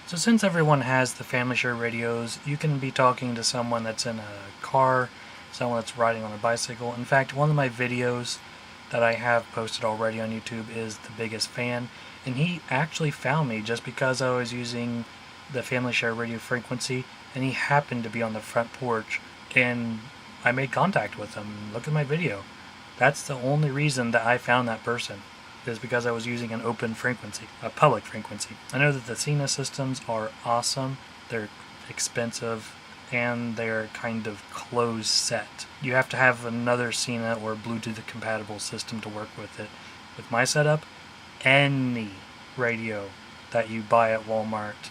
So since everyone has the family share radios, you can be talking to someone that's in a car, someone that's riding on a bicycle. In fact, one of my videos that I have posted already on YouTube is The Biggest Fan, and he actually found me just because I was using the family share radio frequency, and he happened to be on the front porch, and I made contact with him. Look at my video. That's the only reason that I found that person, is because I was using an open frequency, a public frequency. I know that the Cena systems are awesome, they're expensive, and they're kind of closed set. You have to have another Cena or Bluetooth compatible system to work with it. With my setup, any radio that you buy at Walmart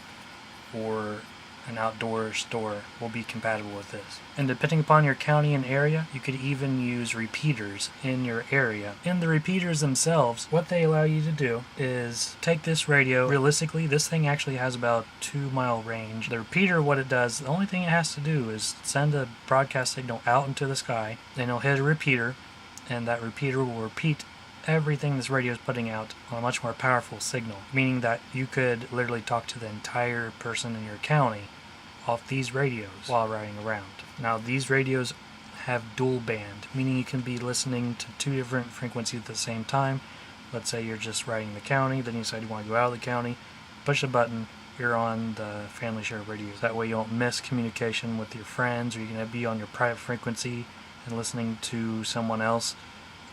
or an outdoor store will be compatible with this. And depending upon your county and area, you could even use repeaters in your area. And the repeaters themselves, what they allow you to do is take this radio. Realistically, this thing actually has about 2-mile range. The repeater, what it does, the only thing it has to do is send a broadcast signal out into the sky, then it'll hit a repeater, and that repeater will repeat everything this radio is putting out on a much more powerful signal, meaning that you could literally talk to the entire person in your county off these radios while riding around. Now, these radios have dual band, meaning you can be listening to 2 different frequencies at the same time. Let's say you're just riding the county, then you decide you want to go out of the county, push a button, you're on the family share radios. That way you don't miss communication with your friends, or you're going to be on your private frequency and listening to someone else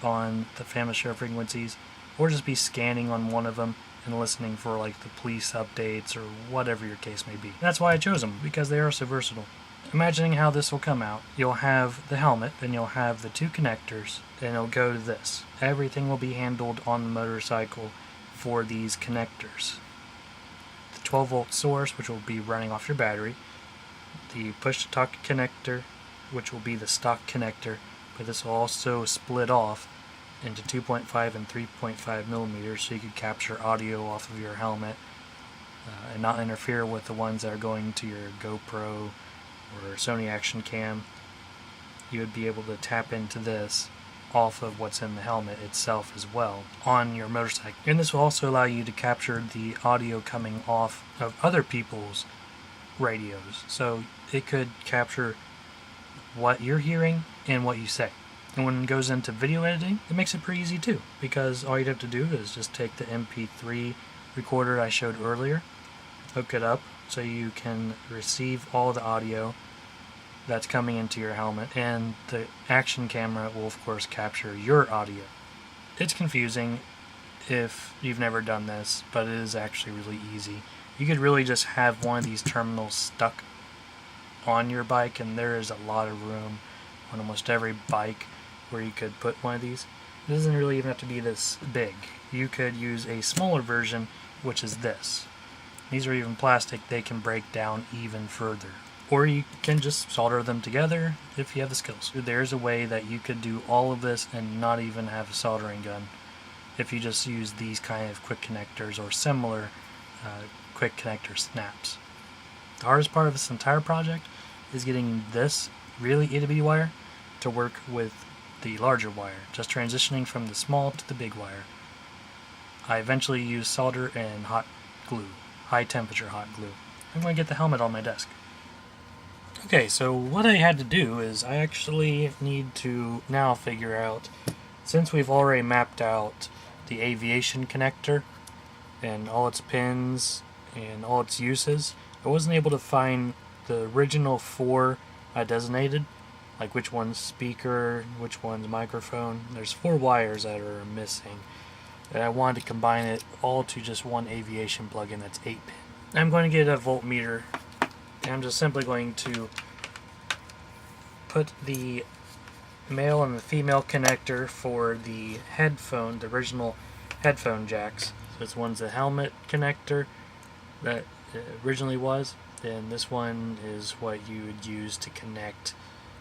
on the family share frequencies, or just be scanning on one of them and listening for like the police updates or whatever your case may be. And that's why I chose them, because they are so versatile. Imagining how this will come out, you'll have the helmet, then you'll have the 2 connectors, and it'll go to this. Everything will be handled on the motorcycle for these connectors. The 12-volt source, which will be running off your battery, the push-to-talk connector, which will be the stock connector, but this will also split off into 2.5 and 3.5 millimeters, so you could capture audio off of your helmet and not interfere with the ones that are going to your GoPro or Sony Action Cam. You would be able to tap into this off of what's in the helmet itself as well on your motorcycle. And this will also allow you to capture the audio coming off of other people's radios, so it could capture what you're hearing and what you say. And when it goes into video editing, it makes it pretty easy too, because all you'd have to do is just take the MP3 recorder I showed earlier, hook it up so you can receive all the audio that's coming into your helmet, and the action camera will of course capture your audio. It's confusing if you've never done this, but it is actually really easy. You could really just have one of these terminals stuck on your bike, and there is a lot of room on almost every bike where you could put one of these. It doesn't really even have to be this big. You could use a smaller version, which is this. These are even plastic, they can break down even further. Or you can just solder them together if you have the skills. There's a way that you could do all of this and not even have a soldering gun if you just use these kind of quick connectors or similar quick connector snaps. The hardest part of this entire project is getting this really itty bitty wire to work with the larger wire, just transitioning from the small to the big wire. I eventually used solder and hot glue, high temperature hot glue. I'm going to get the helmet on my desk. Okay, so what I had to do is I actually need to now figure out, since we've already mapped out the aviation connector and all its pins and all its uses, I wasn't able to find the original 4 I designated, like which one's speaker, which one's microphone. There's 4 wires that are missing, and I wanted to combine it all to just one aviation plug-in that's 8-pin. I'm going to get a voltmeter, and I'm just simply going to put the male and the female connector for the headphone, the original headphone jacks. So this one's the helmet connector that it originally was, and this one is what you would use to connect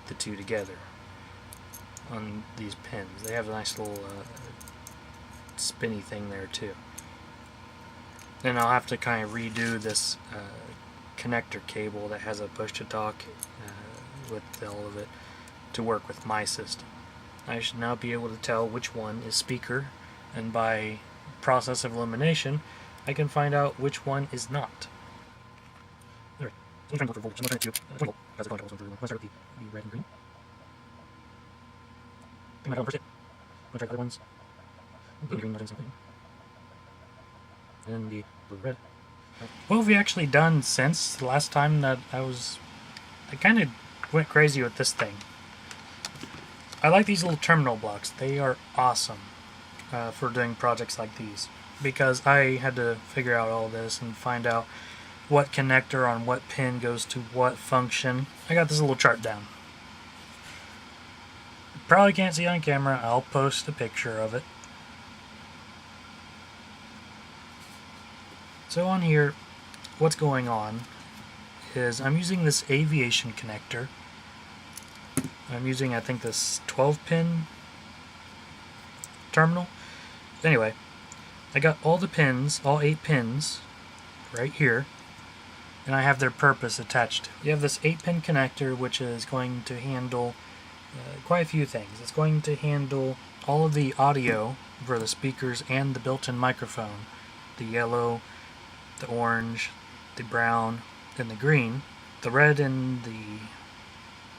the 2 together on these pins. They have a nice little spinny thing there too. Then I'll have to kind of redo this connector cable that has a push-to-talk with all of it to work with my system. I should now be able to tell which one is speaker, and by process of elimination I can find out which one is not. I'm trying to look for voltage. I'm looking at 20 volt, because the current control is going through. I'm going to start with the red and green. I think I got one first hit. I'm going to try the other ones. Blue and green, not doing something. And the blue and red. What have we actually done since the last time that I kind of went crazy with this thing? I like these little terminal blocks. They are awesome for doing projects like these, because I had to figure out all this and find out what connector on what pin goes to what function. I got this little chart down. Probably can't see on camera. I'll post a picture of it. So on here, what's going on is I'm using this aviation connector. I'm using, I think, this 12-pin terminal. Anyway, I got all the pins, all 8 pins, right here, and I have their purpose attached. You have this 8-pin connector, which is going to handle quite a few things. It's going to handle all of the audio for the speakers and the built-in microphone. The yellow, the orange, the brown, and the green. The red and the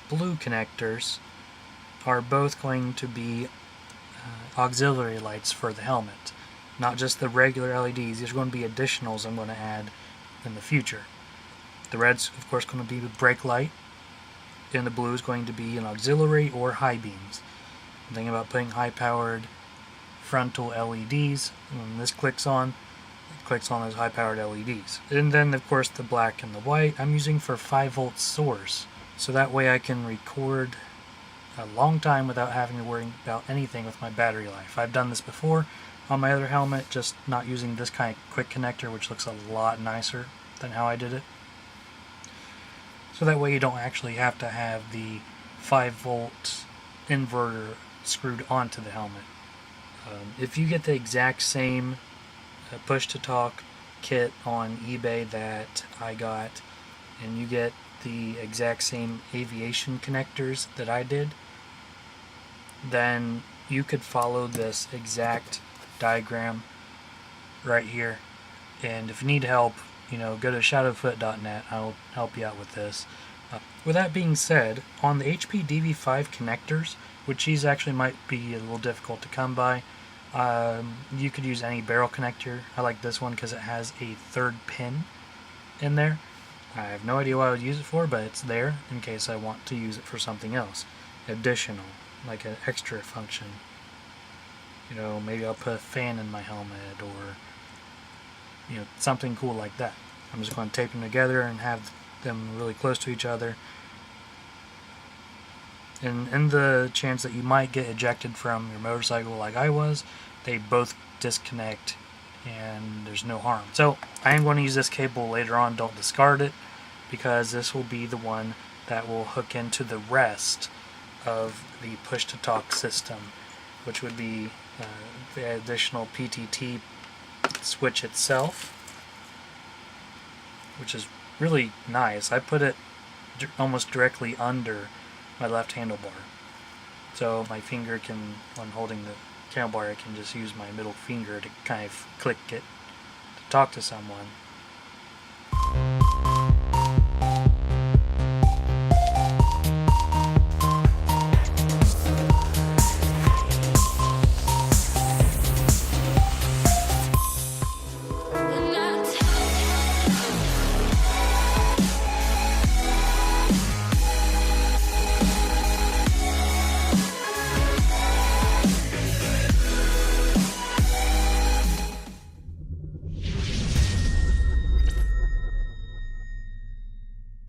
blue connectors are both going to be auxiliary lights for the helmet. Not just the regular LEDs. These are going to be additionals I'm going to add in the future. The red's, of course, going to be the brake light, and the blue is going to be an auxiliary or high beams. I'm thinking about putting high-powered frontal LEDs. When this clicks on, it clicks on those high-powered LEDs. And then, of course, the black and the white I'm using for 5-volt source. So that way I can record a long time without having to worry about anything with my battery life. I've done this before on my other helmet, just not using this kind of quick connector, which looks a lot nicer than how I did it. So that way you don't actually have to have the 5-volt inverter screwed onto the helmet. If you get the exact same push-to-talk kit on eBay that I got, and you get the exact same aviation connectors that I did, then you could follow this exact diagram right here. And if you need help, go to SHADOWFOOT.net. I'll help you out with this. With that being said, on the HP DV5 connectors, which these actually might be a little difficult to come by, you could use any barrel connector. I like this one because it has a 3rd pin in there. I have no idea what I would use it for, but it's there in case I want to use it for something else additional, like an extra function. Maybe I'll put a fan in my helmet, or something cool like that. I'm just going to tape them together and have them really close to each other. And in the chance that you might get ejected from your motorcycle like I was, they both disconnect and there's no harm. So I am going to use this cable later on. Don't discard it, because this will be the one that will hook into the rest of the push-to-talk system, which would be the additional PTT switch itself, which is really nice. I put it almost directly under my left handlebar, so my finger can, when holding the handlebar, I can just use my middle finger to kind of click it to talk to someone.